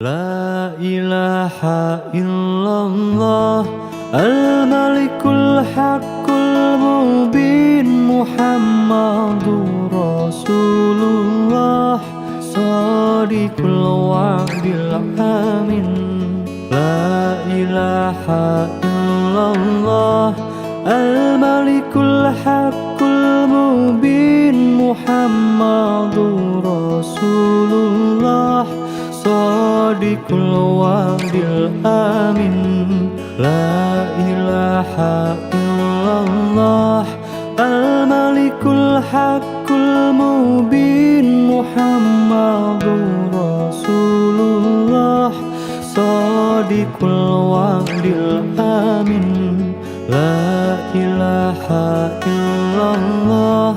La ilaha illallah Al-Malikul Haqqul Mubin Muhammadur Rasulullah Shadiqul wa'dil amin. La ilaha illallah Al-Malikul Haqqul Mubin Muhammadur Rasulullah Shadiqul wa'dil amin. La ilaha illallah Al-Malikul Haqqul Mubin Muhammadur Rasulullah Shadiqul wa'dil amin. La ilaha illallah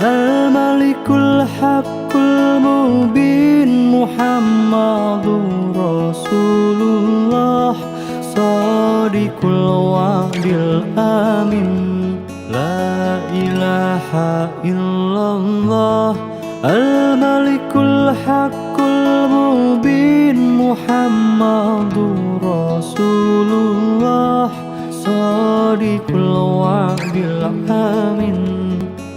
Al-Malikul Haqqul Mubin Muhammadur Rasulullah Shadiqul wa'dil amin. La ilaha illallah Al-Malikul Haqqul Mubin Muhammadur Rasulullah Shadiqul wa'dil amin.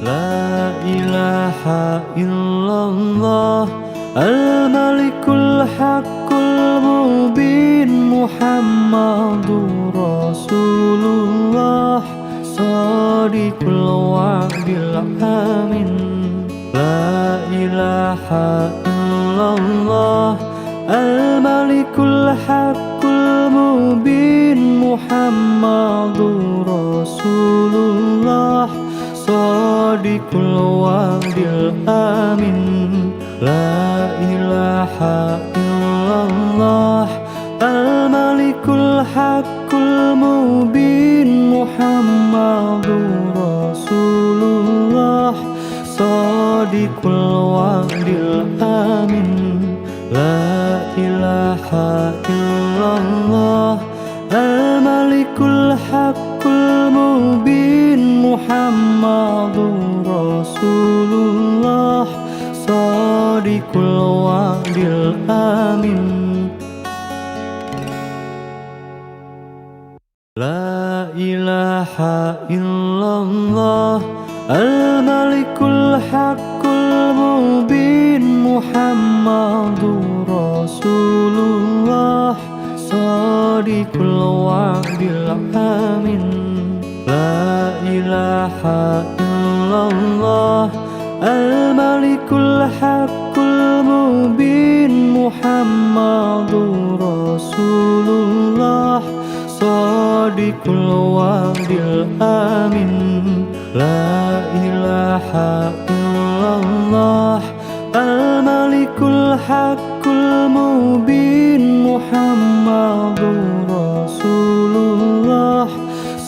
La ilaha illallah Al-Malikul Haqqul Mubin Muhammadur Rasulullah Shadiqul wa'dil amin. La ilaha illallah Al-Malikul Haqqul Mubin Muhammadur Rasulullah Shadiqul wa'dil amin. La ilaha illallah Al-Malikul Haqqul Mubin Muhammadur Rasulullah Shadiqul wa'dil amin. La ilaha illallah Al-Malikul Haqqul Mubin Muhammadur Rasulullah Shadiqul wa'dil amin. La ilaha illallah Al-Malikul Haqqul Mubin Muhammadur Rasulullah Shadiqul wa'dil amin. La ilaha illallah Al-Malikul Haqqul Mubin Muhammadur Rasulullah Shadiqul wa'dil amin. La ilaha illallah Al-Malikul Haqqul Mubin Muhammadur Rasulullah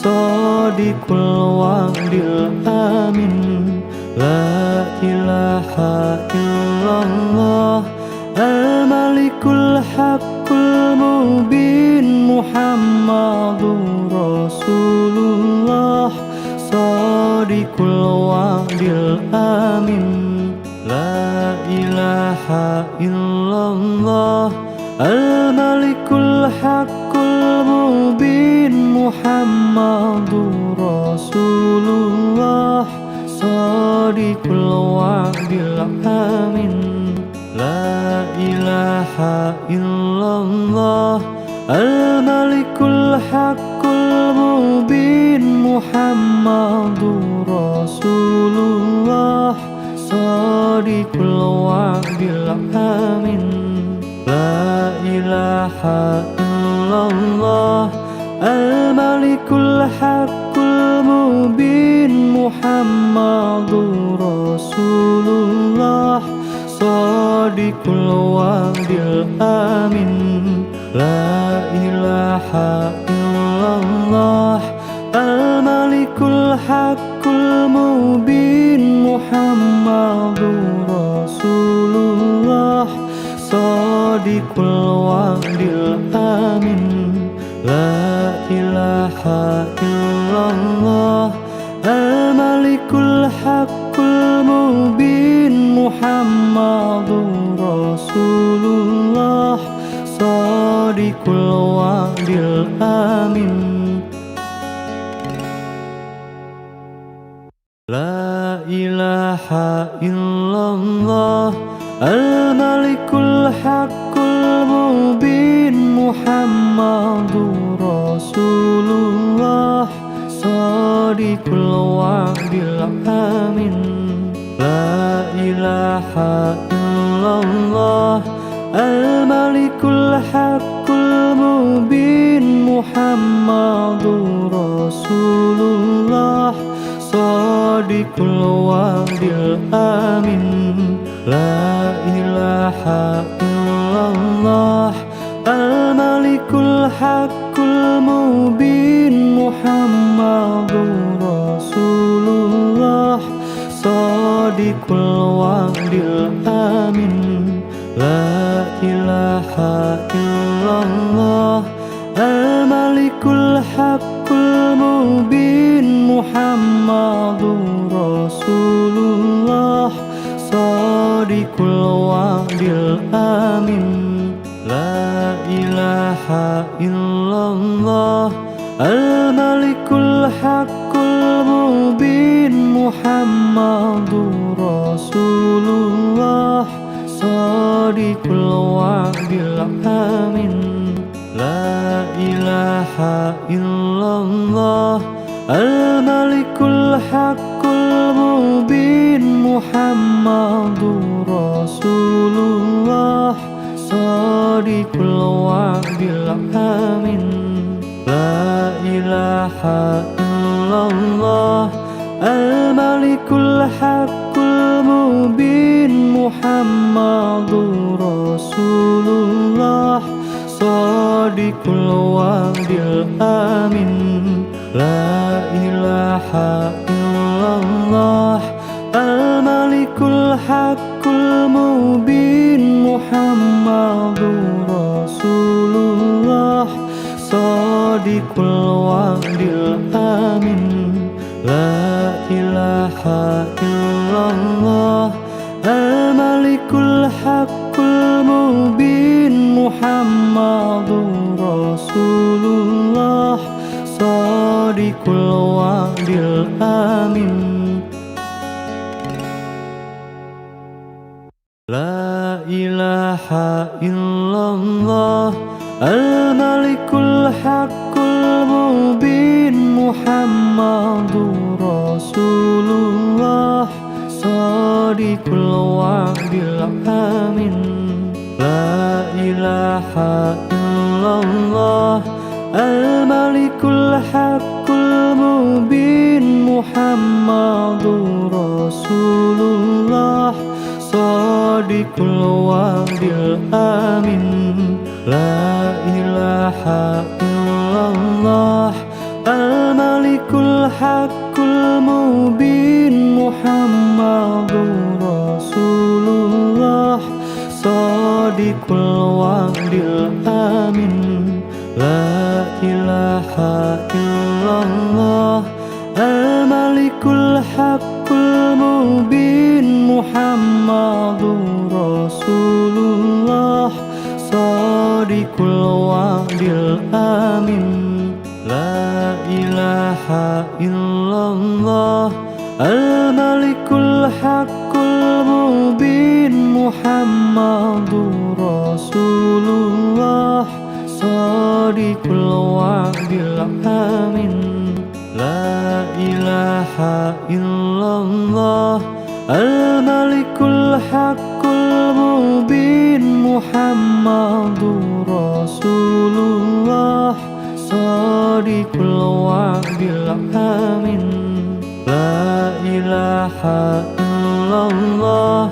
Shadiqul wa'dil amin. La ilaha illallah Al-Malikul Haqqul Mubin Muhammadur Rasulullah Shadiqul wa'dil amin. La ilaha illallah Al-Malikul Haqqul Mubin Muhammadur Rasulullah Shadiqul wa'dil amin. La ilaha illallah Al-Malikul Haqqul Mubin Muhammadur Rasulullah Shadiqul wa'dil amin. La ilaha illallah Al-Malikul Haqqul Mubin Muhammadur Rasulullah Shadiqul wa'dil amin. La ilaha illallah Al-Malikul Haqqul Mubin Muhammadur Rasulullah Shadiqul wa'dil amin. La ilaha illallah Al-Malikul Haqqul Mubin Muhammadur Rasulullah Shadiqul wa'dil amin. La ilaha illallah al-malikul haqqul mubin Muhammadur Rasulullah Shadiqul wa'dil amin. La ilaha illallah al-malikul haqqul mubin Muhammadur Rasulullah Shadiqul wa'dil amin. La ilaha illallah al-malikul haqqul mubin Muhammadur Rasulullah Shadiqul wa'dil amin. La ilaha illallah al-malikul haqqul mubin Muhammadur Rasulullah Shadiqul wa'dil amin. La ilaha illallah al-malikul haqqul mubin Muhammadur Rasulullah Shadiqul wa'dil amin. La ilaha illallah al-malikul haqqul mubin Muhammadur Rasulullah Shadiqul wa'dil amin. La ilaha illallah al-malikul haqqul mubin Muhammadur Rasulullah Shadiqul wa'dil amin. La ilaha illallah al-malikul haqqul mubin Muhammadur Rasulullah Shadiqul wa'dil amin. La ilaha illallah al-malikul haqqul mubin Muhammadur Rasulullah Shadiqul wa'dil amin. La ilaha illallah al-malikul haqqul mubin Muhammadur Rasulullah Shadiqul wa'dil amin. La ilaha illallah al-malikul haqqul mubin Muhammadur Rasulullah Shadiqul wa'dil amin. La ilaha illallah al-malikul haqqul mubin Muhammadur Rasulullah Shadiqul wa'dil amin. La ilaha illallah al-malikul haqqul mubin Muhammadur Rasulullah Shadiqul wa'dil amin. La ilaha illallah al-malikul haqqul mubin Muhammadur Rasulullah Shadiqul wa'dil amin. La ilaha illallah al-malikul haqqul mubin Muhammadur Rasulullah Shadiqul wa'dil amin. La ilaha illallah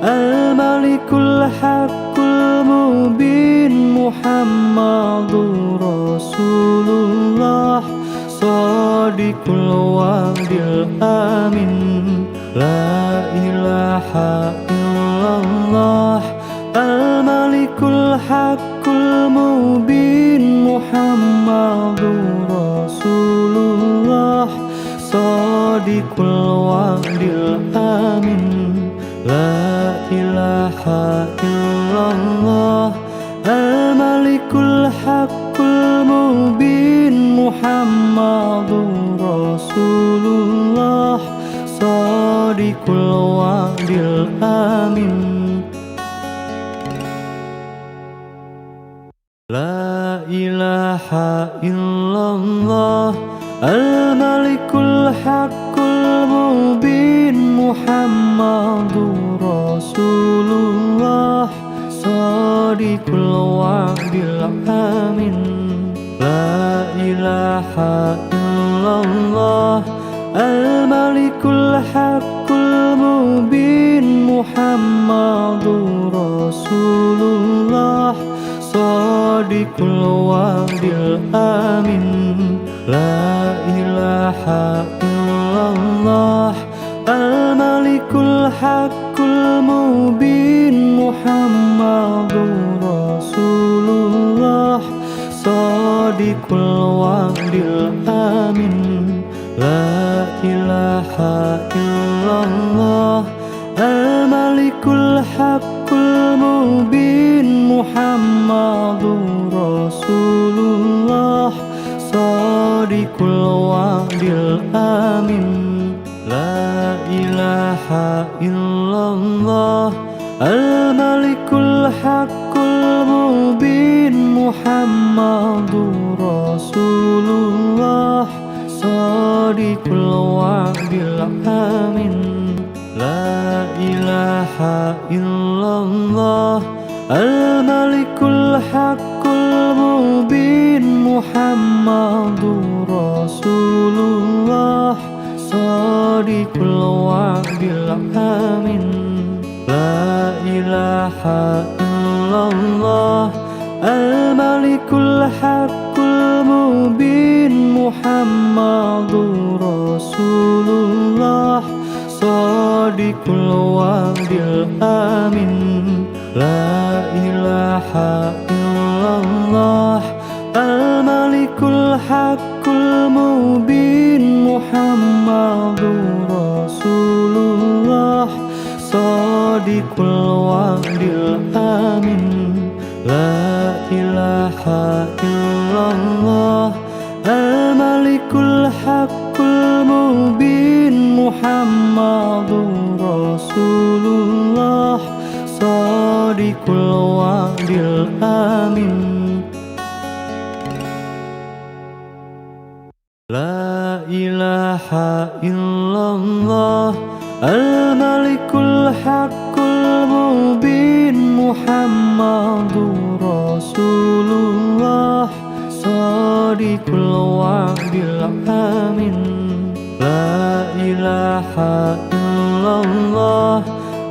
al-malikul haqqul mubin Muhammadur Rasulullah Shadiqul wa'dil amin. La ilaha illallah al-malikul haqqul mubin Muhammadur Rasulullah Shadiqul wa'dil amin. La ilaha illallah Al-Malikul Haqqul Mubin Muhammadur Rasulullah Shadiqul Wa'dil Amin. La ilaha illallah Al-Malikul Haqqul Mubin Muhammadur Rasulullah Shadiqul Wa'dil Amin. La ilaha illallah Al-Malikul Haqqul Mubin Muhammadur Rasulullah Shadiqul Wa'dil Amin. La ilaha illallah Al-Malikul Haqqul Mubin Muhammadur Rasulullah Shadiqul Wa'dil Amin. La ilaha illallah Al-Malikul Haqqul Mubin Muhammadur Rasulullah Shadiqul Wa'dil Amin. La ilaha illallah Al-Malikul Haqqul Mubin Muhammadur Rasulullah Shadiqul Wa'dil Amin. La ilaha illallah Al-Malikul Haqqul Mubin Muhammadur Rasulullah Shadiqul Wa'dil Amin. La ilaha illallah Al-Malikul Haqqul Mubin Muhammadur Rasulullah Shadiqul Wa'dil Amin. La ilaha illallah Al-Malikul Haqqul Mubin Muhammadur Rasulullah Shadiqul Wa'dil Amin. La ilaha illallah Al-Malikul Haqqul Mubin Muhammadur Rasulullah Shadiqul Wa'dil Amin. La ilaha illallah Al-Malikul Haqqul Mubin Muhammadur Rasulullah Shadiqul Wa'dil Amin. La ilaha illallah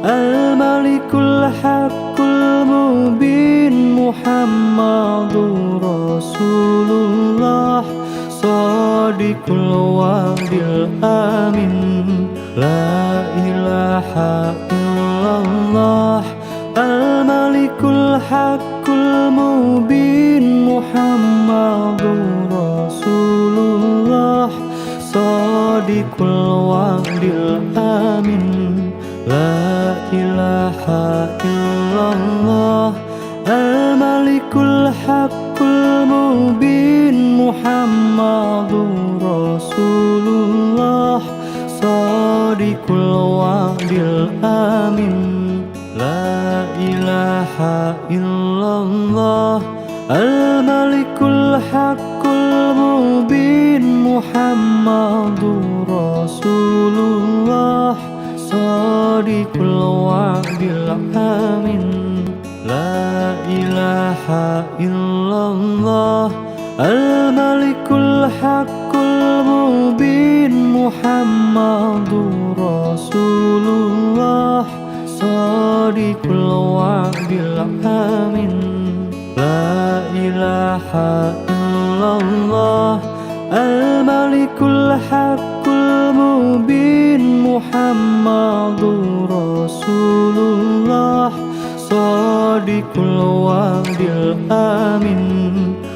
Al-Malikul Haqqul Mubin Muhammadur Rasulullah Shadiqul Wa'dil Amin. La ilaha illallah Al-Malikul Haqqul Mubin Muhammadur Rasulullah Shadiqul Wa'dil Amin. La ilaha illallah Al-Malikul Haqqul Mubin Muhammadur Rasulullah Shadiqul Wa'dil Amin. La ilaha illallah Al-Malikul Haqqul Mubin Muhammadur Rasulullah Shadiqul Wa'dil Amin. La ilaha illallah Al-Malikul Haqqul Mubin Muhammadur Rasulullah Shadiqul Wa'dil Amin. La ilaha illallah Al-Malikul Haqqul Mubin Muhammadur Rasulullah Shadiqul Wa'dil Amin.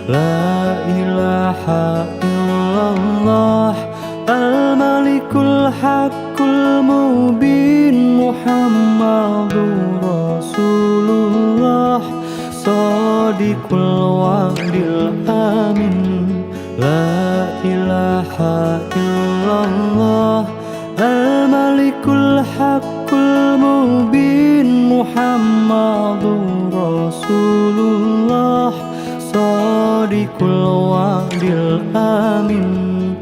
La ilaha illallah Al-Malikul Haqqul Mubin Muhammadur Rasulullah Shadiqul wa'dil amin. La ilaha illallah al-malikul haqqul mubin. Muhammadur Rasulullah Shadiqul wa'dil amin.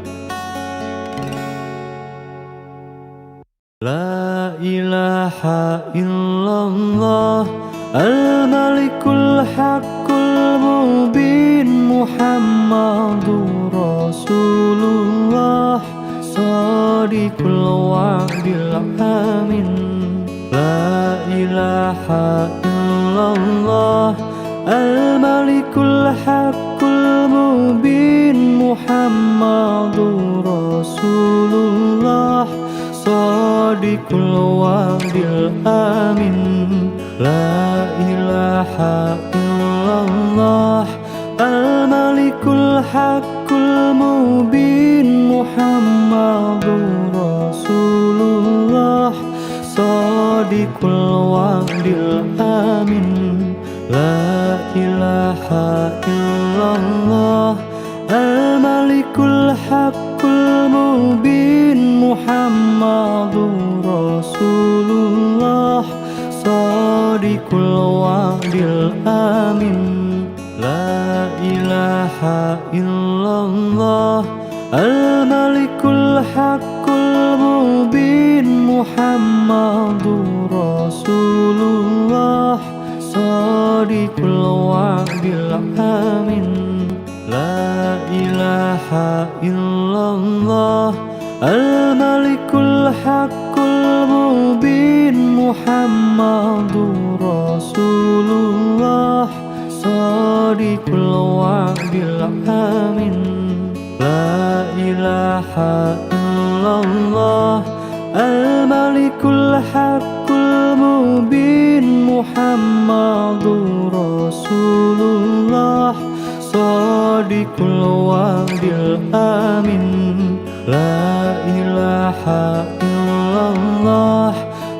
La ilaha illallah al-malikul haqqul mubin. Muhammadur Rasulullah Shadiqul wa'dil amin. La ilaha illallah al-malikul haqqul mubin. Muhammadur Rasulullah Shadiqul wa'dil amin. La ilaha illallah al-malikul haqqul mubin. Muhammadur Rasulullah Shadiqul wa'dil amin. La ilaha illallah al-malikul haqqul mubin. Muhammadur Rasulullah Shadiqul wa'dil amin. La ilaha illallah al-malikul haqqul mubin. Muhammadur Rasulullah Shadiqul wa'dil amin. La ilaha illallah al-malikul haqqul mubin. Muhammadur Rasulullah Shadiqul wa'dil amin. La ilaha illallah al-malikul haqqul mubin. Muhammadur Rasulullah Shadiqul wa'dil amin. La ilaha illallah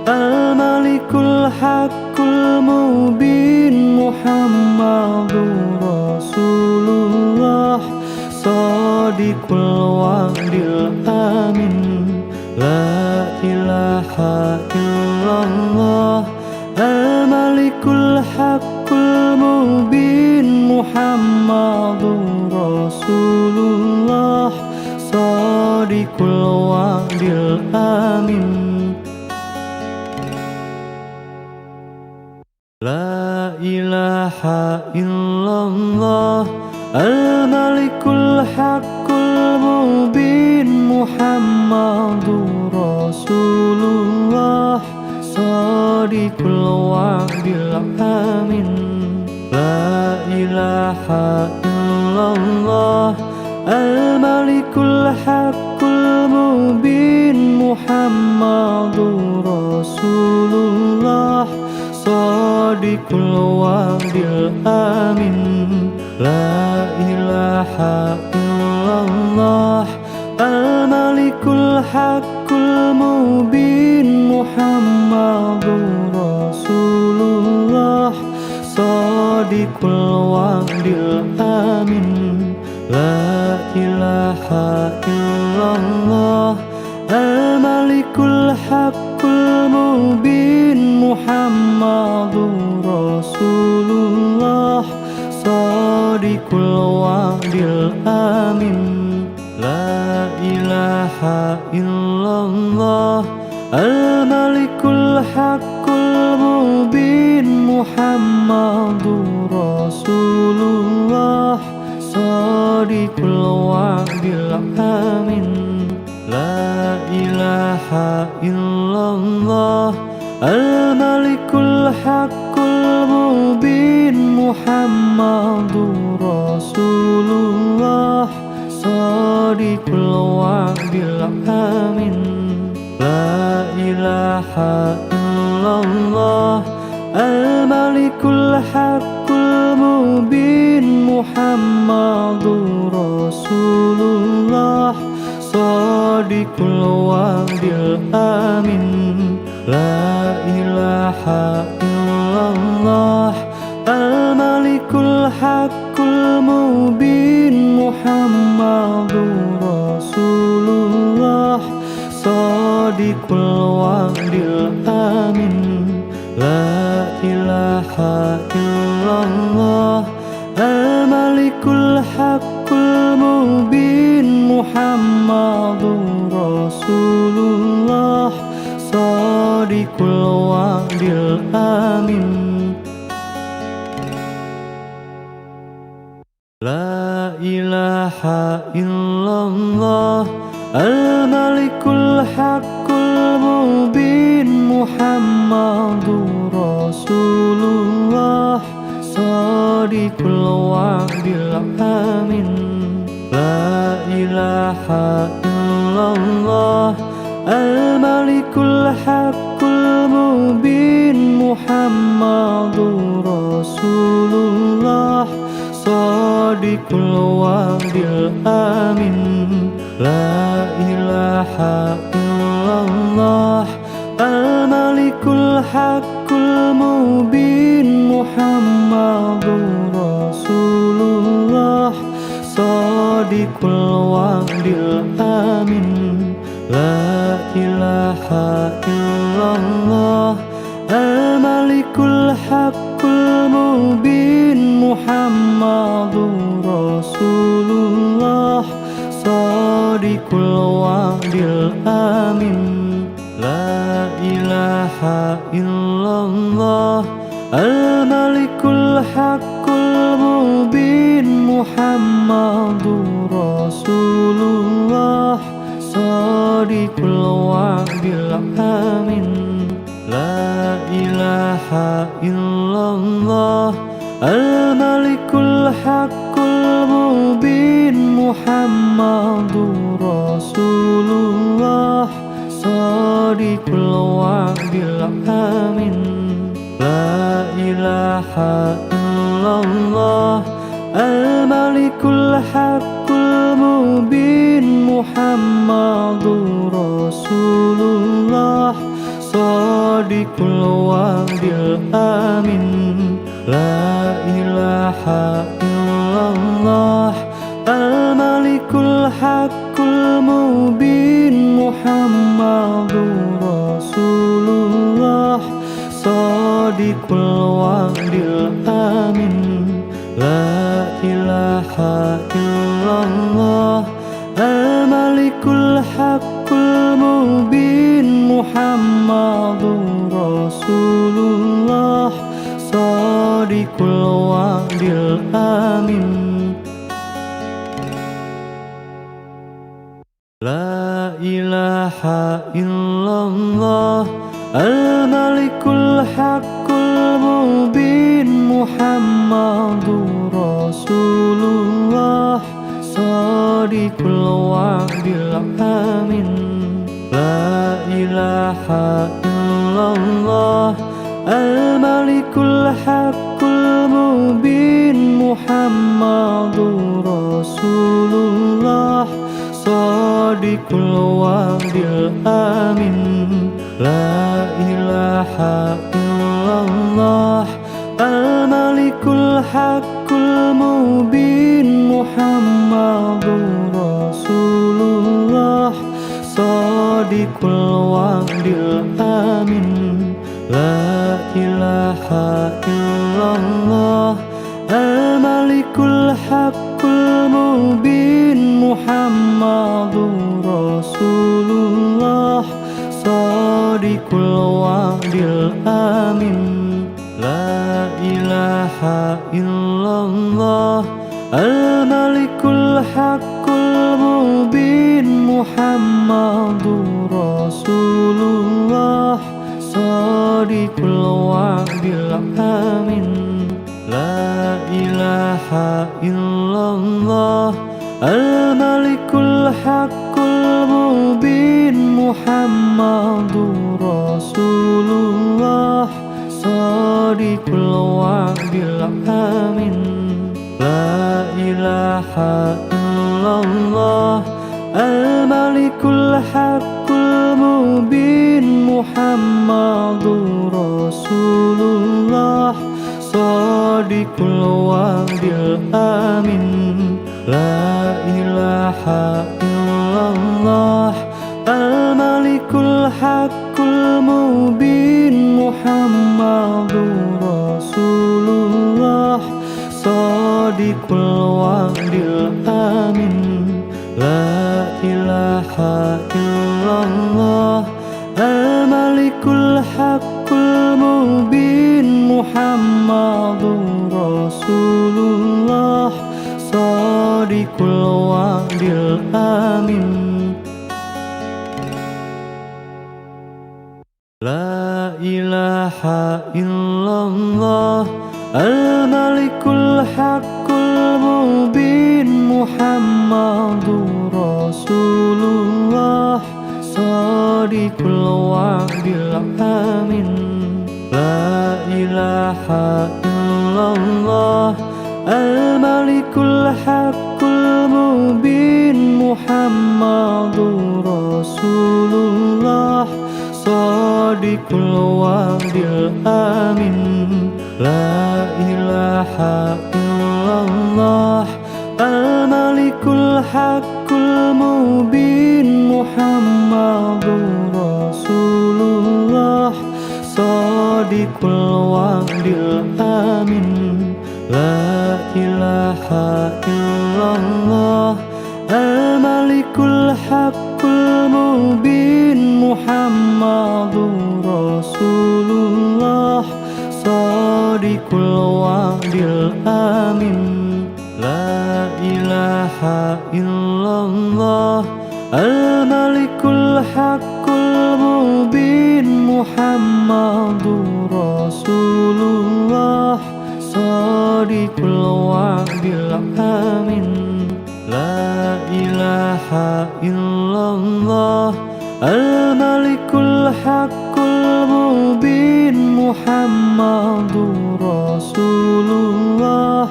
al-malikul haqqul mubin. Muhammadur Rasulullah Shadiqul wa'dil amin. La ilaha illallah al-malikul haqqul mubin. Muhammadur Rasulullah Shadiqul wa'dil amin. La ilaha illallah al-malikul haqqul mubin. Muhammadur Rasulullah Shadiqul wa'dil amin. La ilaha illallah al-malikul haqqul mubin. Muhammadur Rasulullah Shadiqul wa'dil amin. La ilaha illallah al-malikul haqqul mubin. Muhammadur Rasulullah Shadiqul wa'dil amin. La ilaha illallah al-malikul haqqul mubin. Muhammadur Rasulullah Shadiqul wa'dil amin. La ilaha illallah al-malikul haqqul mubin. Muhammadur Rasulullah Shadiqul wa'dil amin. La ilaha illallah al-malikul haqqul mubin. Muhammadur Rasulullah Shadiqul wa'dil amin. La ilaha illallah al-malikul haqqul mubin. Muhammadur Rasulullah Shadiqul wa'dil amin. La ilaha illallah al-malikul الحق المبين محمد رسول الله صادق الوعد الآمن لا إله إلا الله الملك الحق المبين محمد رسول الله صادق الوعد الآمن لا إله إلا الله الملك الحق المبين محمد رسول الله صادق الوعد الآمن لا إله إلا الله الملك الحق المبين محمد رسول الله صادق الوعد الآمن لا إله إلا الله الملك الحق المبين محمد رسول الله صادق الوعد الآمن لا إله إلا الله الملك الحق المبين محمد رسول الله صادق الوعد الآمن لا إله إلا الله الملك الحق المبين محمد رسول الله صادق الوعد الآمن لا إله إلا الله الملك الحق المبين محمد رسول الله صادق الوعد الآمن لا إله إلا الله الملك الحق المبين محمد رسول الله صادق الوعد الآمن لا إله إلا الله الملك الحق المبين محمد رسول الله صادق الوعد الآمن لا إله إلا الله الملك الحق المبين محمد رسول الله صادق الوعد الآمن لا إله إلا الله الملك الحق المبين محمد رسول الله صادق الوعد الآمن لا إله إلا الله الملك الحق المبين محمد رسول الله صادق الوعد الآمن لا إله إلا الله الملك الحق المبين محمد رسول الله صادق الوعد الآمن لا إله إلا الله الملك الحق المبين محمد رسول الله صادق الوعد الآمن لا إله إلا الله الملك الحق المبين محمد رسول الله صادق الوعد الآمن لا إله إلا الله الملك الحق المبين محمد رسول الله صادق الوعد الآمن لا إله إلا الله الملك الحق المبين محمد رسول الله صادق Sadiqul wa'dil amin. La ilaha illallah al-malikul haqqul mubin Muhammadur Rasulullah Sadiqul wa'dil amin. La ilaha illallah al-malikul haqqul mubin Muhammadur Rasulullah Sadiqul wa'dil amin. La ilaha illallah al-malikul haqqul mubin Muhammadur Rasulullah Sadiqul wa'dil amin. La ilaha illallah al-malikul haqqul mubin Muhammadur Rasulullah Sadiqul wa'dil amin. La ilaha illallah al-malikul haqqul mubin Muhammadur Rasulullah Sadiqul wa'dil amin. La ilaha illallah al-malikul haqqul mubin Muhammadur Rasulullah Sadiqul wa'dil amin. La ilaha illallah al-malikul haqqul mubin Muhammadur Rasulullah Sadiqul wa'dil amin. La ilaha illallah al-malikul haqqul mubin Muhammadur Rasulullah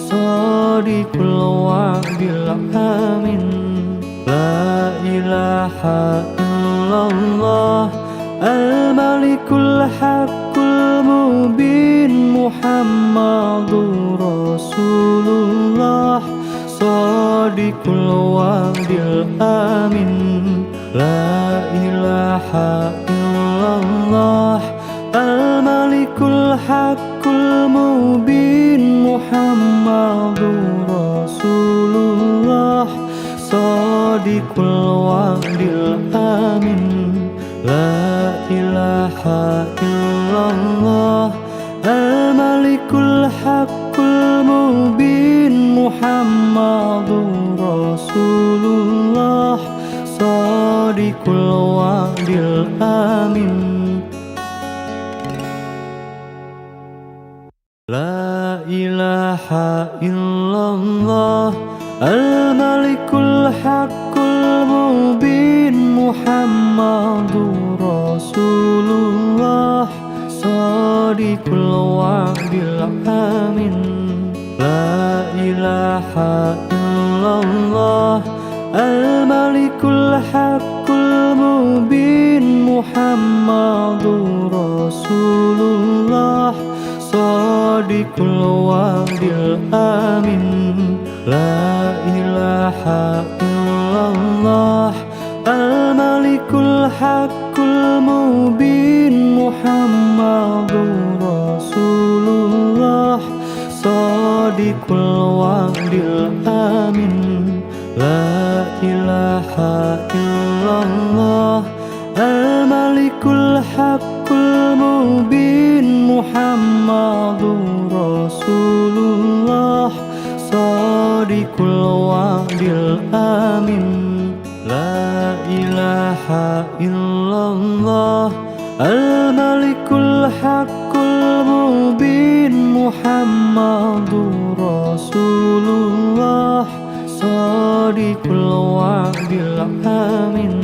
Sadiqul wa'dil amin. La ilaha illallah al-malikul haqqul mubin Muhammadur Rasulullah Sadiqul wa'dil amin. La ilaha illallah al-malikul haqqul mubin Muhammadur Rasulullah Sadiqul wa'dil amin. La ilaha illallah al-malikul haqqul mubin Muhammadur Rasulullah Sadiqul wa'dil amin. La ilaha illallah al-malikul haqqul mubin Muhammadur Rasulullah Sadiqul wa'dil amin. La ilaha illallah al-malikul haqqul mubin Muhammadur Rasulullah Sadiqul wa'dil amin. La ilaha illallah al-malikul haqqul mubin Muhammadur Rasulullah Sadiqul wa'dil amin. La ilaha illallah al-malikul haqqul mubin Muhammadur Rasulullah Sadiqul wa'dil amin. La ilaha illallah al-malikul haqqul mubin Muhammadur Rasulullah Sadiqul wa'dil amin.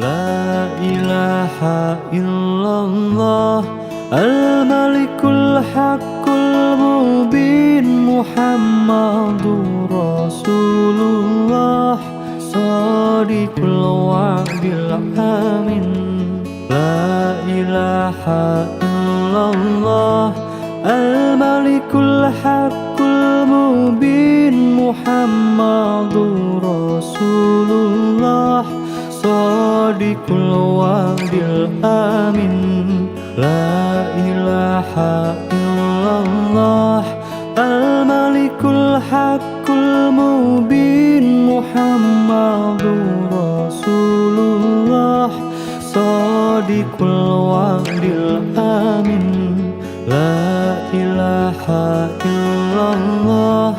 La ilaha illallah al-malikul haqqul mubin Muhammadur Rasulullah Sadiqul wa'dil amin. La ilaha illallah al-malikul الحق المبين محمد رسول الله صادق الوعد الأمين لا إله إلا الله الملك الحق المبين محمد رسول الله صادق الوعد الأمين لا إله إلا الله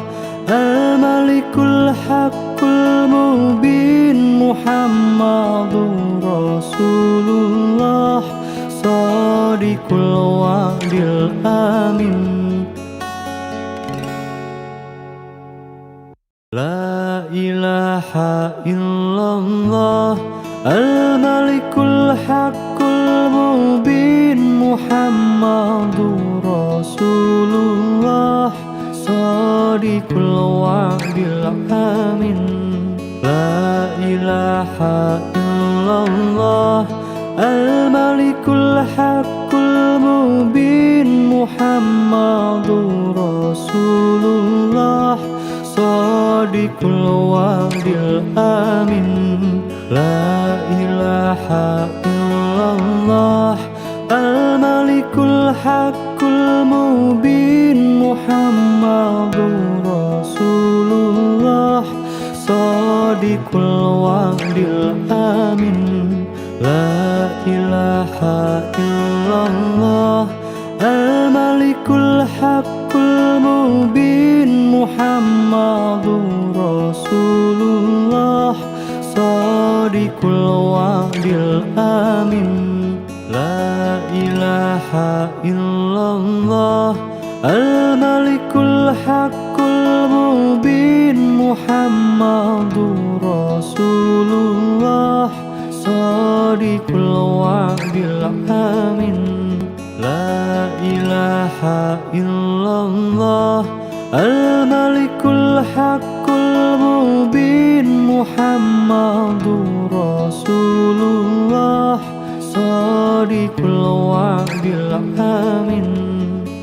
الملك الحق المبين محمد رسول الله صادق الوعد الأمين لا إله إلا الله الملك الحق المبين محمد رسول الله صادق الوعد الأمين لا إله إلا الله الملك الحق المبين محمد رسول الله صادق الوعد الأمين لا إله إلا الله الملك الحق المبين محمد رسول الله صادق الوعد الأمين لا إله إلا الله الملك الحق المبين محمد رسول الله صادق الوعد الأمين لا إله إلا الله الملك الحق المبين محمد رسول الله صادق الوعد الأمين لا إله إلا الله الملك الحق المبين محمد رسول الله صادق الوعد الأمين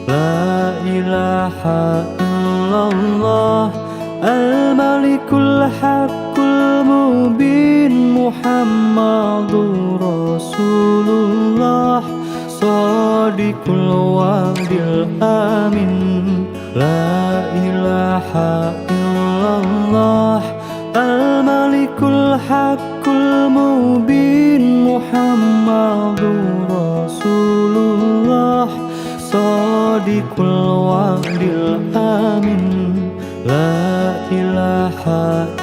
لا إله إلا الله الملك الحق المبين محمد رسول الله صادق الوعد الأمين لا إله إلا الله الملك الحق المبين محمد رسول الله صادق الوعد الأمين لا إله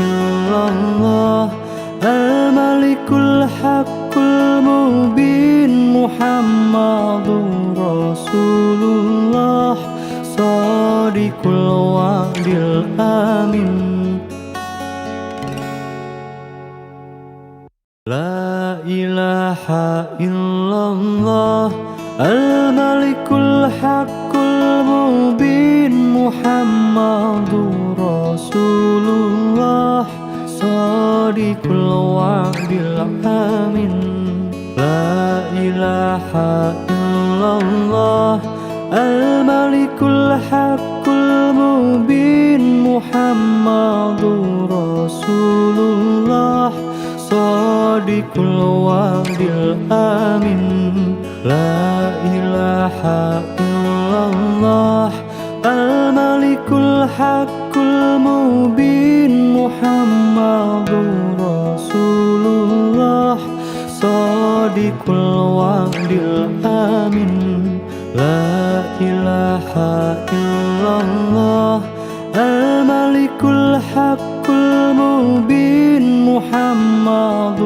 إلا الله الملك الحق المبين محمد رسول الله صادق الوعد الأمين لا إله إلا الله الملك الحق المبين محمد رسول الله صادق الوعد الأمين لا إله إلا الله الملك الحق المبين محمد رسول الله صادق الوعد الأمين لا إله إلا الله الملك الحق المبين محمد رسول الله صادق الوعد الأمين لا إله إلا الله الملك الحق المبين محمد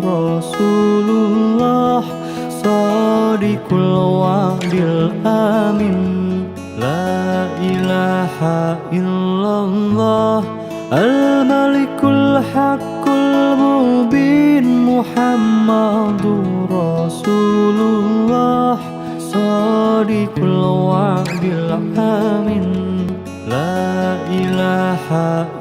رسول الله صادق الوعد الأمين لا إله إلا الله الملك الحق المبين محمد رسول الله صادق الوعد الأمين لا إله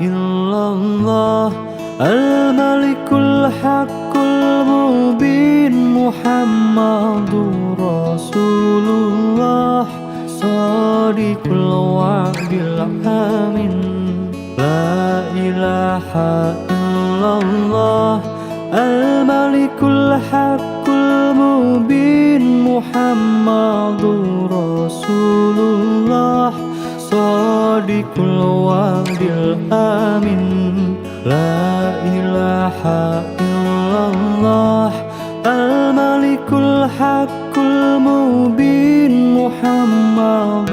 إلا الله الملك الحق المبين محمد رسول الله صادق صادق الوعد الأمين لا إله إلا الله الملك الحق المبين محمد رسول الله صادق الوعد الأمين لا إله إلا الله الملك الحق المبين محمد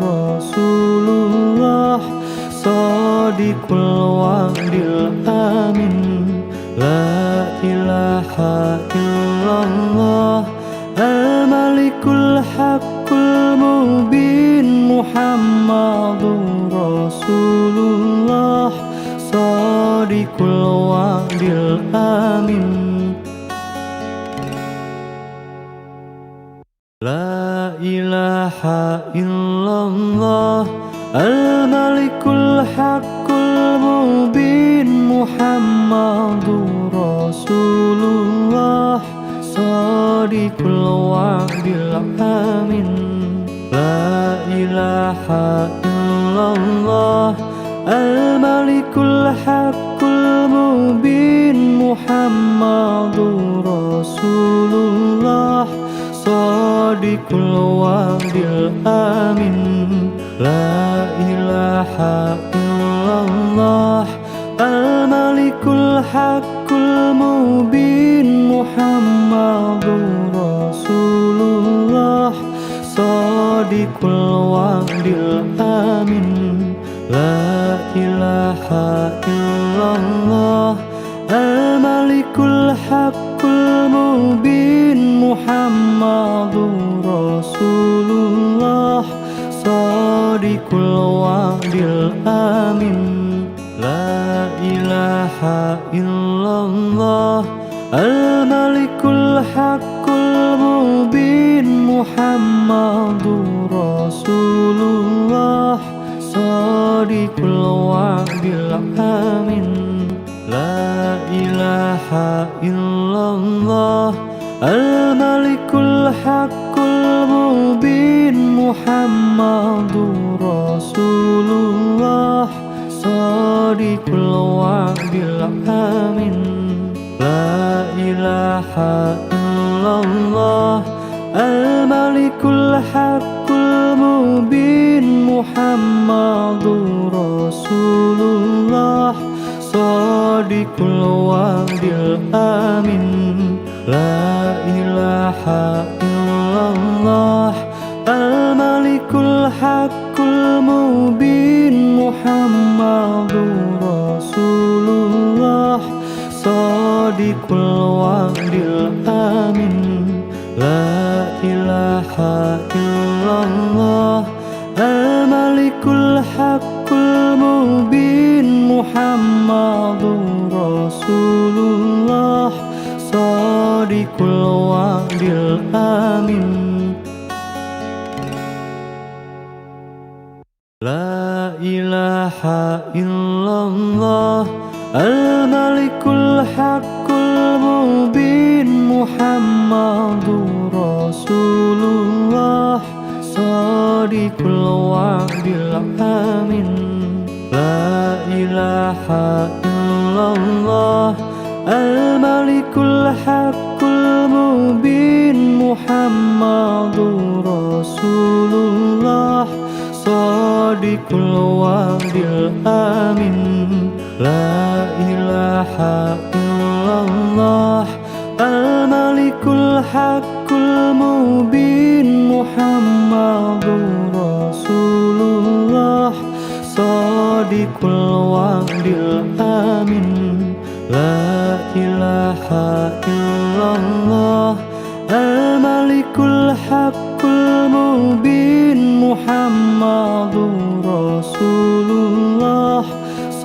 رسول الله صادق الوعد الأمين لا إله إلا الله الملك الحق المبين محمد رسول الله صادق الوعد الأمين لا إله إلا الله الملك الحق المبين محمد رسول الله صادق الوعد الأمين لا إله إلا الله الملك الحق المبين محمد رسول الله صادق الوعد الأمين لا إله إلا الله الملك الحق المبين محمد رسول الله صادق الوعد الأمين لا إله إلا الله الملك الحق المبين محمد رسول الله صادق الوعد الأمين لا إله إلا الله الملك الحق المبين محمد رسول الله صادق الوعد الأمين لا إله إلا الله الملك الحق المبين محمد رسول الله صادق الوعد الأمين لا إله إلا الله الملك الحق المبين محمد رسول الله صادق الوعد الأمين لا إله إلا الله الملك الحق المبين محمد رسول الله صادق الوعد الأمين لا إله إلا الله الملك الحق المبين محمد رسول الله صادق الوعد الأمين لا إله إلا الله الملك الحق المبين محمد رسول الله صادق الوعد الأمين لا إله إلا الله الملك الحق المبين محمد رسول الله صادق الوعد الأمين لا إله إلا الله الملك الحق المبين محمد رسول الله صادق الوعد الأمين لا إله إلا الله الملك الحق المبين محمد رسول الله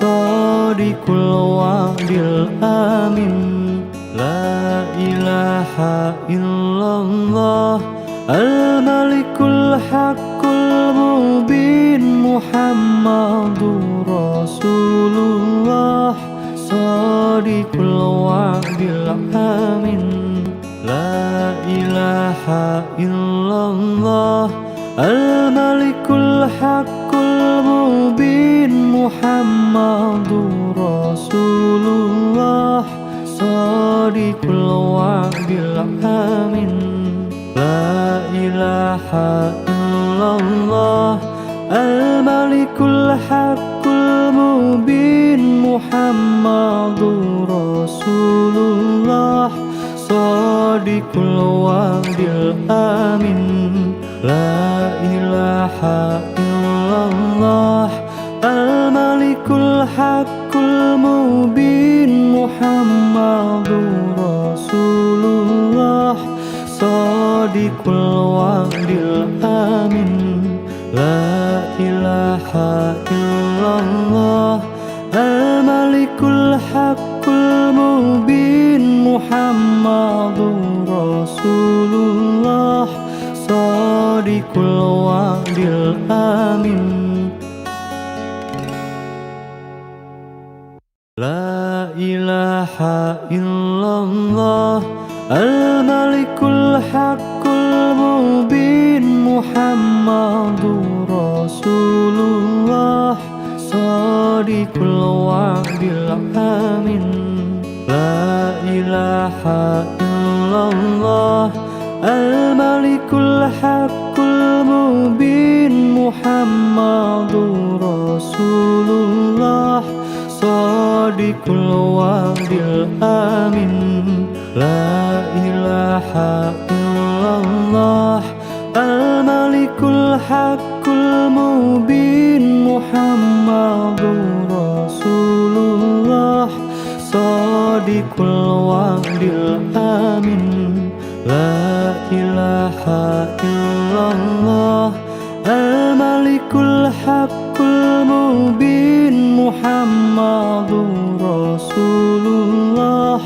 صادق الوعد الأمين لا إله إلا الله الملك الحق المبين محمد رسول الله صادق الوعد الأمين لا إله إلا الله الملك الحق المبين محمد رسول الله صادق الوعد الأمين لا إله إلا الله الملك الحق المبين محمد رسول الله صادق الوعد الأمين لا إله إلا الله الملك الحق المبين محمد رسول الله صادق الوعد الأمين لا إله إلا الله الملك الحق المبين محمد رسول الله صادق الوعد الأمين لا إله إلا الله الملك الحق المبين محمد رسول الله صادق الوعد الأمين لا إله إلا الله الملك الحق المبين محمد رسول الله صادق الوعد الأمين لا إله إلا الله الملك الحق المبين محمد رسول الله صادق الوعد الأمين لا إله إلا الله الملك الحق المبين محمد رسول الله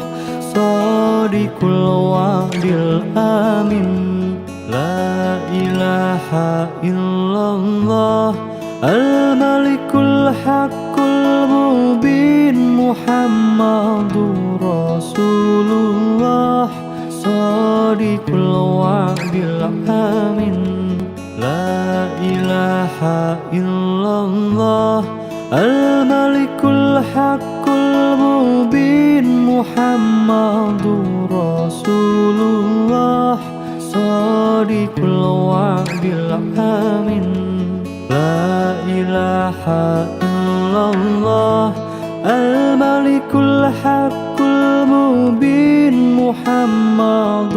صادق الوعد الأمين لا إله إلا الله الملك الحق المبين محمد رسول الله صادق الوعد الأمين لا إله إلا الله الملك الحق المبين محمد رسول الله صادق الوعد الأمين لا إله إلا الله الملك الحق المبين محمد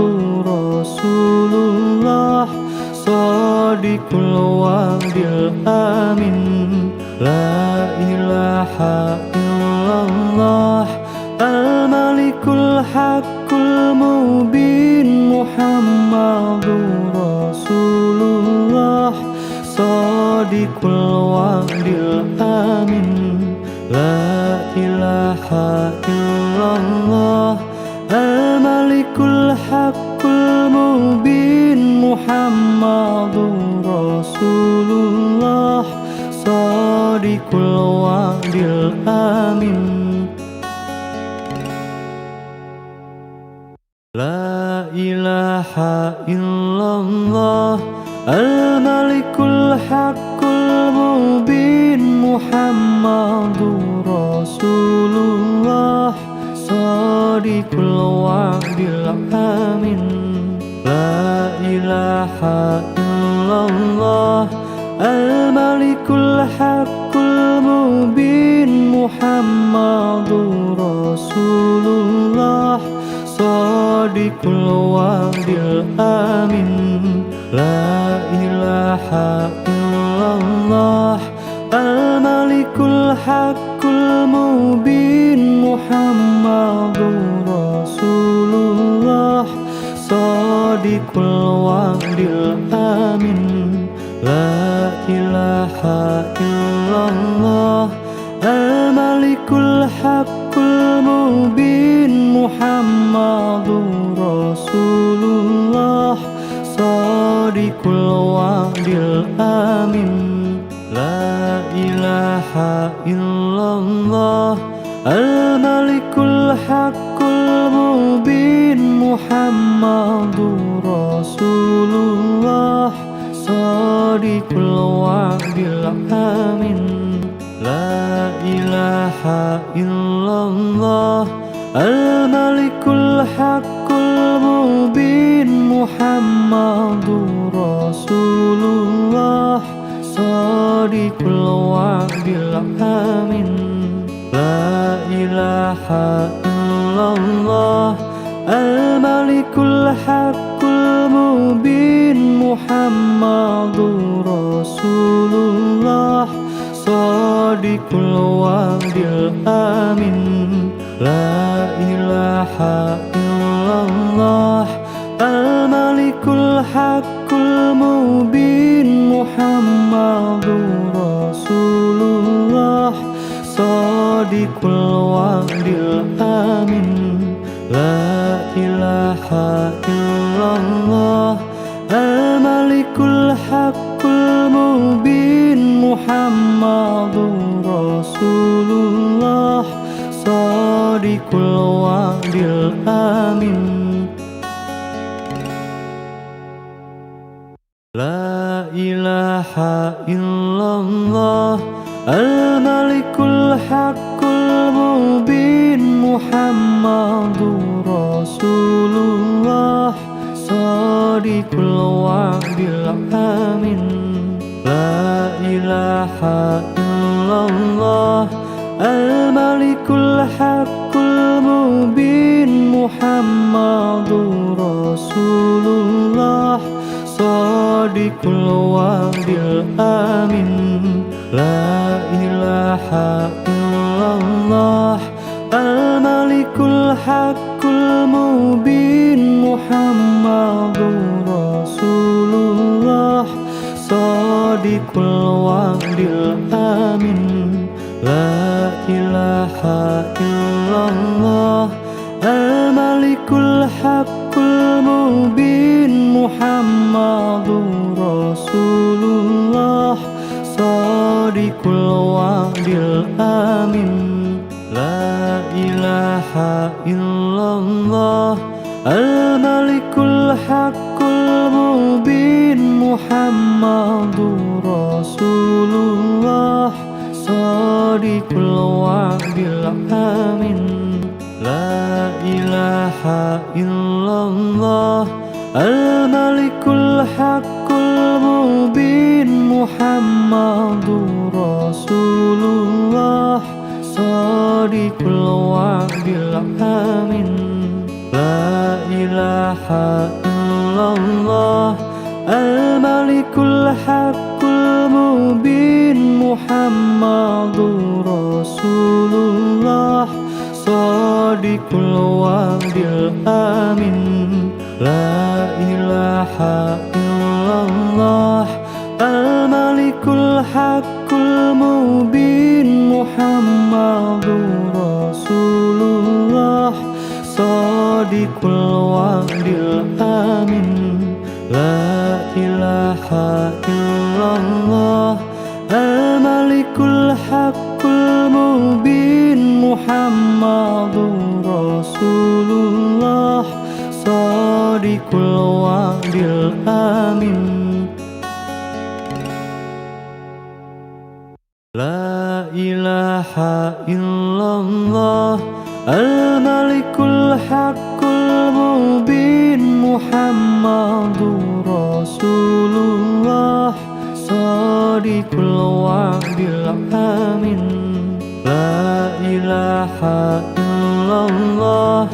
رسول الله صادق الوعد الأمين لا إله إلا الله الملك الحق المبين محمد رسول الله صادق الوعد الأمين لا إله إلا الله الملك الحق المبين محمد رسول الله صادق الوعد الأمين لا إله إلا الله الملك الحق المبين محمد رسول الله صادق الوعد الأمين لا إله إلا الله الملك الحق المبين محمد رسول الله صادق الوعد الأمين لا إله إلا الله الملك الحق المبين محمد رسول الله صادق الوعد الأمين لا إله إلا الله الملك الحق المبين محمد رسول الله صادق الوعد الأمين لا إله إلا الله الملك الحق المبين محمد رسول الله صادق الوعد الأمين لا إله إلا الله الملك الحق المبين محمد رسول الله صادق الوعد الأمين لا إله إلا الله الملك الحق المبين محمد رسول الله صادق الوعد الأمين لا إله إلا الله الملك الحق المبين محمد رسول الله صادق الوعد الأمين لا إله إلا الله الملك الحق المبين محمد رسول الله صادق الوعد الأمين لا إله إلا الله الملك الحق المبين محمد رسول الله صادق الوعد الأمين لا إله إلا الله الملك الحق المبين محمد رسول الله صادق الوعد الأمين لا إله إلا الله الملك الحق المبين محمد رسول الله صادق الوعد الأمين لا إله إلا الله الملك الحق المبين محمد رسول الله صادق الوعد الأمين لا إله إلا الله الملك الحق المبين محمد رسول الله صادق الوعد الأمين لا إله إلا الله الملك الحق المبين محمد رسول الله صادق الوعد الأمين لا إله إلا الله الملك الحق المبين محمد رسول الله صادق الوعد الأمين لا إله إلا الله الملك الحق المبين محمد رسول الله صادق الوعد الأمين لا إله إلا الله الملك الحق المبين محمد رسول الله صادق الوعد الأمين لا إله إلا الله الملك الحق المبين محمد رسول الله صادق الوعد الأمين لا إله إلا الله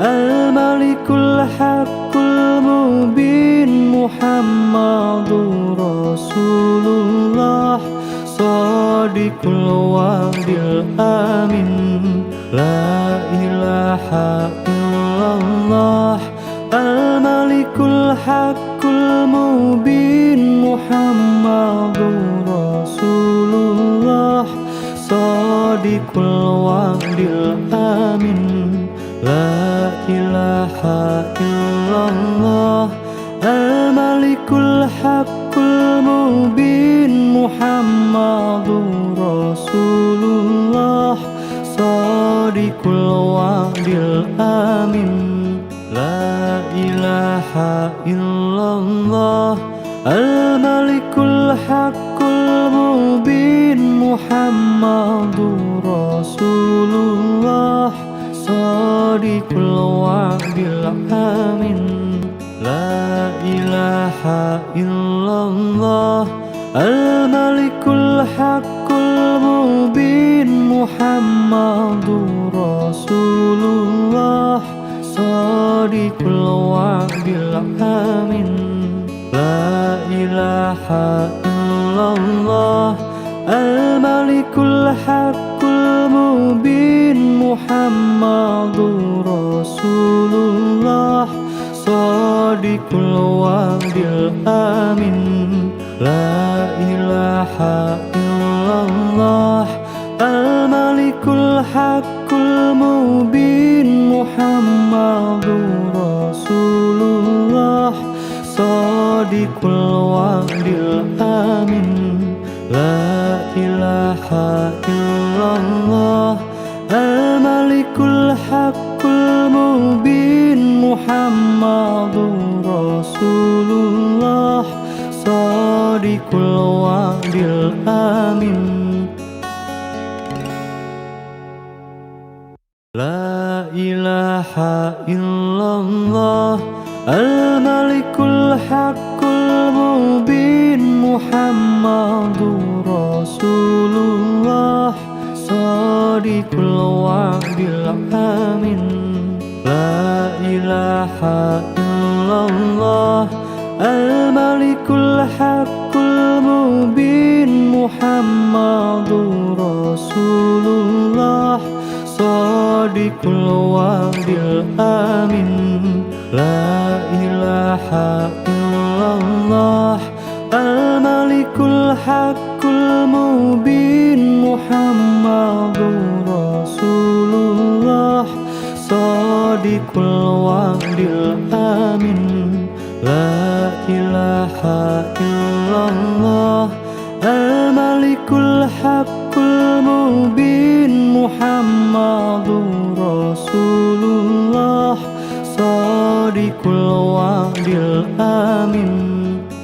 الملك الحق المبين محمد رسول الله صادق الوعد الأمين لا إله إلا الله الملك الحق المبين محمد رسول الله صادق الوعد الأمين لا إله إلا الله الملك الحق المبين محمد رسول الله صادق الوعد الأمين لا إله إلا الله Al-Malikul Haqqul Mubin Muhammadur Rasulullah Shadiqul Wa'dil Amin. La ilaha illallah Al-Malikul Haqqul Mubin Muhammadur Rasulullah Shadiqul Wa'dil Amin. La ilaha illallah Al-Malikul Haqqul Mubin Muhammadur Rasulullah Shadiqul Wa'dil Amin. La ilaha illallah Al-Malikul Haqqul Mubin Muhammadur Rasulullah Shadiqul Wa'dil Amin. La ilaha illallah Al-Malikul Haqqul Mubin Muhammadur Rasulullah Shadiqul Wa'dil Amin. La ilaha illallah Al-Malikul Haqqul Mubin Muhammadur Rasulullah Shadiqul Wa'dil Amin. La ilaha illallah Al-Malikul Haqqul Mubin Muhammadur Rasulullah Shadiqul Wa'dil Amin. La ilaha illallah Al-Malikul Haqqul Mubin Muhammadur Rasulullah Shadiqul Wa'dil Amin. La ilaha illallah Al-Malikul Haqqul Mubin Muhammadur Rasulullah Shadiqul Wa'dil Amin.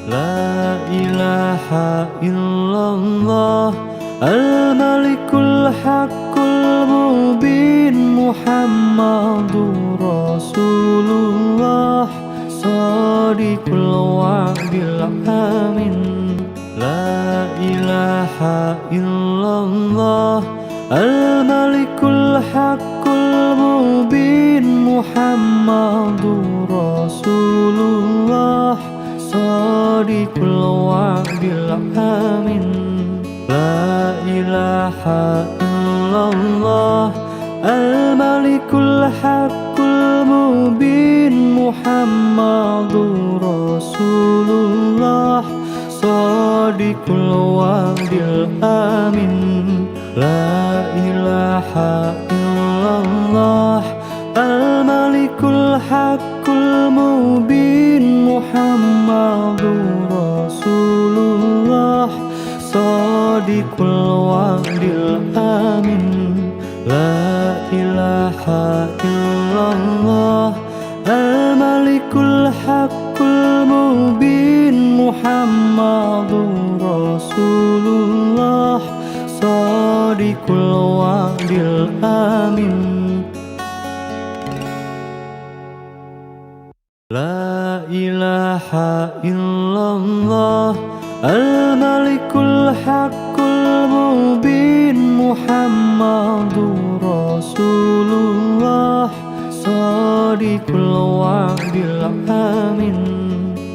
La ilaha illallah Al-Malikul Haqqul Mubin Muhammadur Rasulullah Shadiqul Wa'dil Amin. La ilaha illallah Al-Malikul Haqqul Mubin Muhammadur Rasulullah Shadiqul Wa'dil Amin. La ilaha illallah Al-Malikul Haqqul Mubin Muhammadur Rasulullah Shadiqul Wa'dil Amin. La ilaha illallah Al-Malikul Haqqul Mubin Muhammadur Rasulullah Shadiqul Wa'dil Amin. La ilaha illallah Al-Malikul Haqqul Mubin Muhammadur Rasulullah Shadiqul Wa'dil Amin. La ilaha illallah Al-Malikul Haqqul Mubin Muhammadur Rasulullah Shadiqul Wa'dil Amin.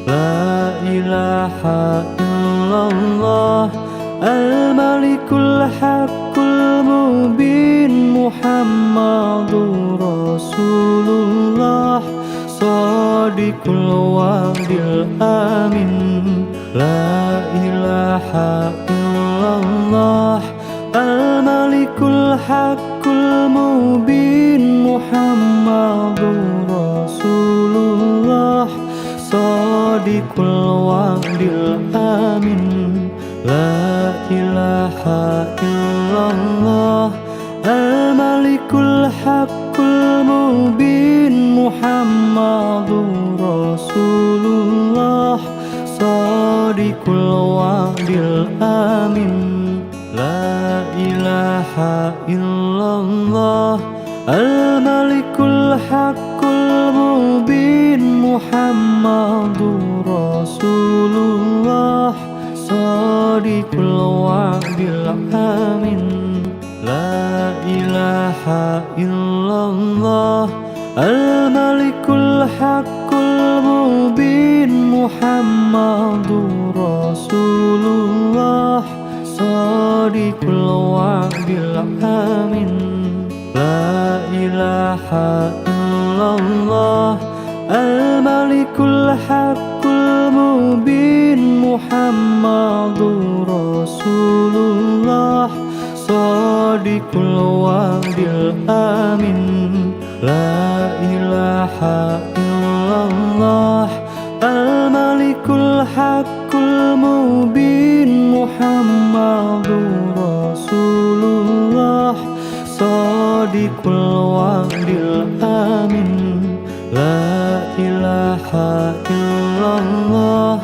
La ilaha illallah Al-Malikul Haqqul Mubin Muhammadur Rasulullah Shadiqul Wa'dil Amin. La ilaha illallah Al-Malikul Haqqul Mubin Muhammadur Rasulullah Shadiqul Wa'dil Amin. La ilaha illallah Al-Malikul Haqqul Mubin Muhammadur Rasulullah Sadiqul wa'dil amin. La ilaha illallah Al-Malikul Haqqul Mubin Muhammadur Rasulullah Sadiqul wa'dil amin. La ilaha illallah Al-Malikul Haqqul Mubin Muhammadur Rasulullah Sadiqul wa'dil amin. La ilaha illallah Al-Malikul Haqqul Mubin Muhammadur Rasulullah Sadiqul wa'dil amin. La ilaha illallah Al-Malikul Haqqul Mubin Muhammadur Rasulullah Sadiqul wa'dil amin. La ilaha illallah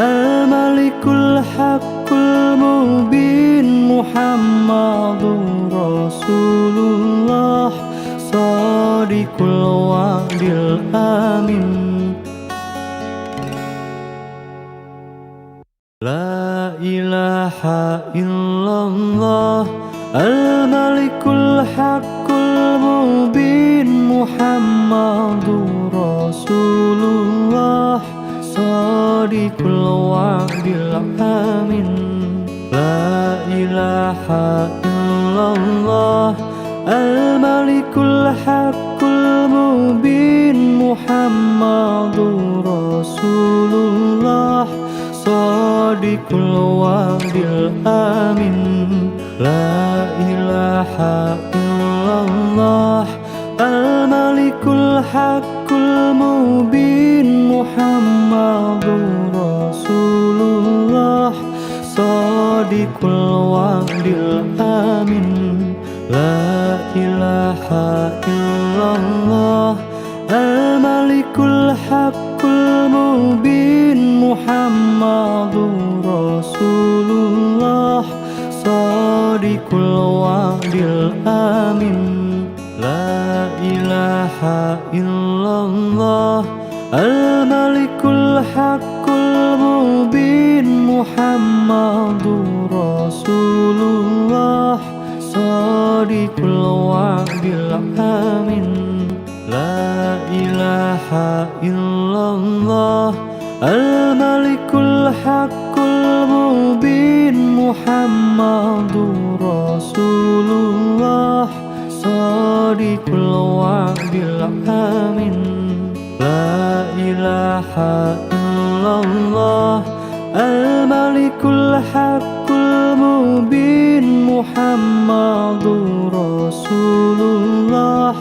Al-Malikul Haqqul Mubin Muhammadur Rasulullah Sadiqul wa'dil amin. La ilaha illallah Al-Malikul Haqqul Mubin Muhammadur Rasulullah Sadiqul wa'dil amin. La ilaha illallah Al-Malikul Haqqul Mubin Muhammadur Rasulullah Sadiqul wa'dil amin. La ilaha illallah Al-Malikul Haqqul Mubin Muhammadur Rasulullah Sadiqul wa'dil amin. La ilaha illallah Al-Malikul Haqqul Mubin Muhammadur Rasulullah Sadiqul wa'dil amin. La ilaha illallah Al-Malikul Haqqul Mubin Muhammadur Rasulullah Sadiqul wa'dil amin. La ilaha illallah Al-Malikul Haqqul Mubin Muhammadur Rasulullah Sadiqul wa'dil amin. La ilaha illallah Al-Malikul Haqqul Mubin Muhammadur Rasulullah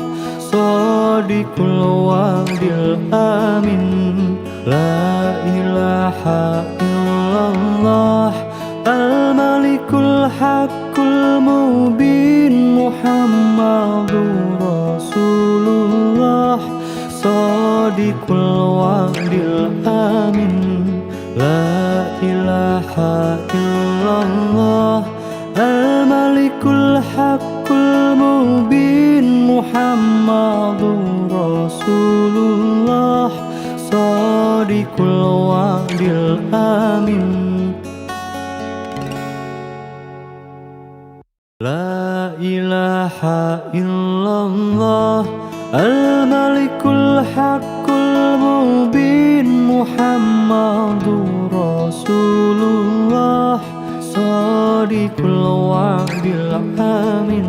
Sadiqul wa'dil amin. La ilaha illallah Al-Malikul Haqqul Mubin Muhammadur Rasulullah Sadiqul wa'dil amin. La ilaha illallah Al-Malikul Haqqul Mubin Muhammadur Rasulullah Sadiqul wa'dil amin. La ilaha illallah Al-Malikul Haqqul Mubin Muhammadur Rasulullah Sadiqul wa'dil amin.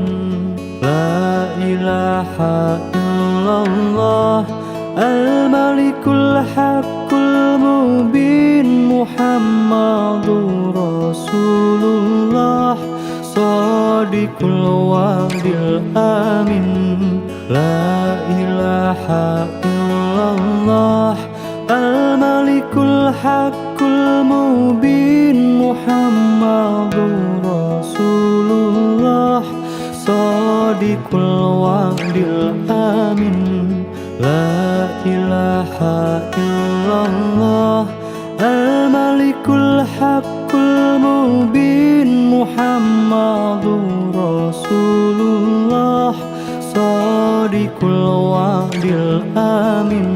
La ilaha illallah Al-Malikul Haqqul Mubin Muhammadur Rasulullah Sadiqul wa'dil amin. La ilaha illallah Al-Malikul Haqqul Mubin Muhammadur Rasulullah Sadiqul wa'dil amin. La ilaha illallah Al-Malikul Haqqul Shadiqul wa'dil amin.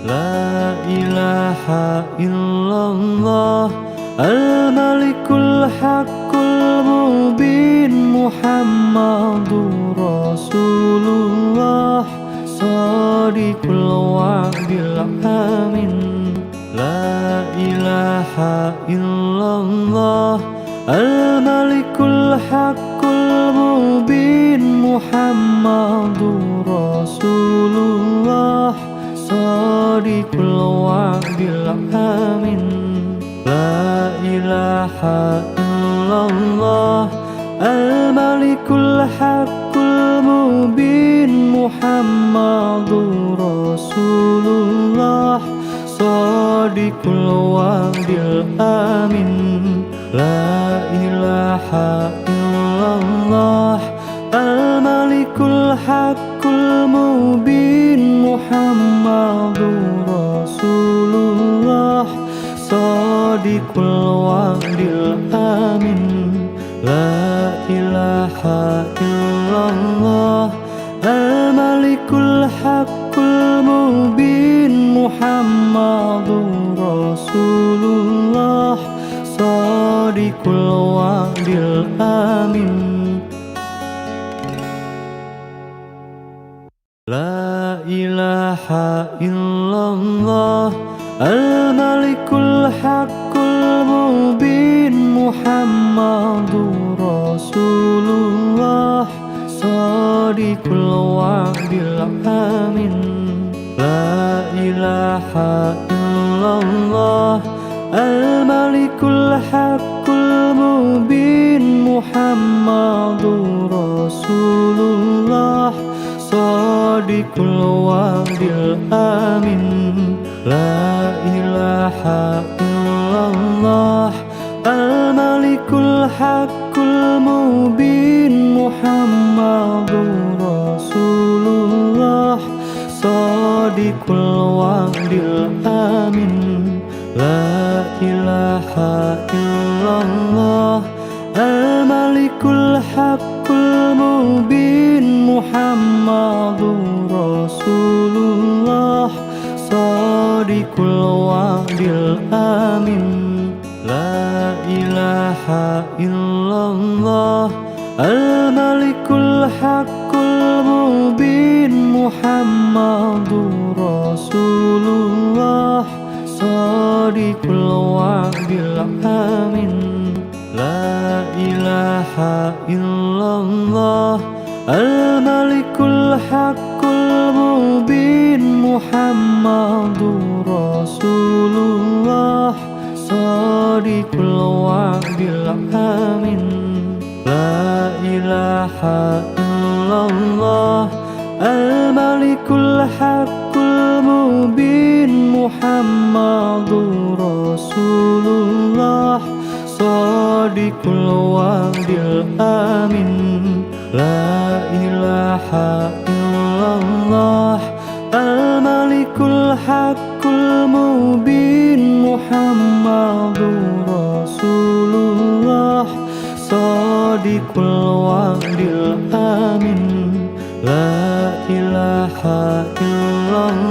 La ilaha illallah Al-Malikul Haqqul Mubin Muhammadur Rasulullah Shadiqul wa'dil amin. La ilaha illallah Al-Malikul Haqqul Mubin Muhammadur Rasulullah Shadiqul wa'dil amin. La ilaha illallah Al-Malikul Haqqul Mubin Muhammadur Rasulullah Shadiqul wa'dil amin. La ilaha illallah Al-Malikul Haqqul Mubin Muhammadur Rasulullah Shadiqul wa'dil amin. La ilaha illallah Al-Malikul Haqqul Mubin Muhammadur Rasulullah Shadiqul wa'dil amin. La ilaha illallah Al-Malikul Haqqul Mubin Muhammadur Rasulullah Shadiqul wa'dil amin. La ilaha illallah Al-Malikul Haqqul Mubin Muhammadur Rasulullah Shadiqul wa'dil amin. La ilaha illallah Al-Malikul Haqqul Mubin Muhammadur Rasulullah Shadiqul wa'dil amin. La ilaha illallah Al-Malikul Haqqul Mubin Muhammadur Rasulullah Shadiqul wa'dil amin. La ilaha illallah Al-Malikul Haqqul Mubin Muhammadur Rasulullah Shadiqul wa'dil amin. La ilaha illallah Al-Malikul Haqqul Mubin Muhammadur Rasulullah Shadiqul wa'dil amin. La ilaha illallah Al-Malikul Haqqul Mubin Muhammadur Rasulullah Shadiqul wa'dil amin. La ilaha illallah Al-Malikul Haqqul Mubin Muhammadur Rasulullah Shadiqul wa'dil amin. La ilaha illallah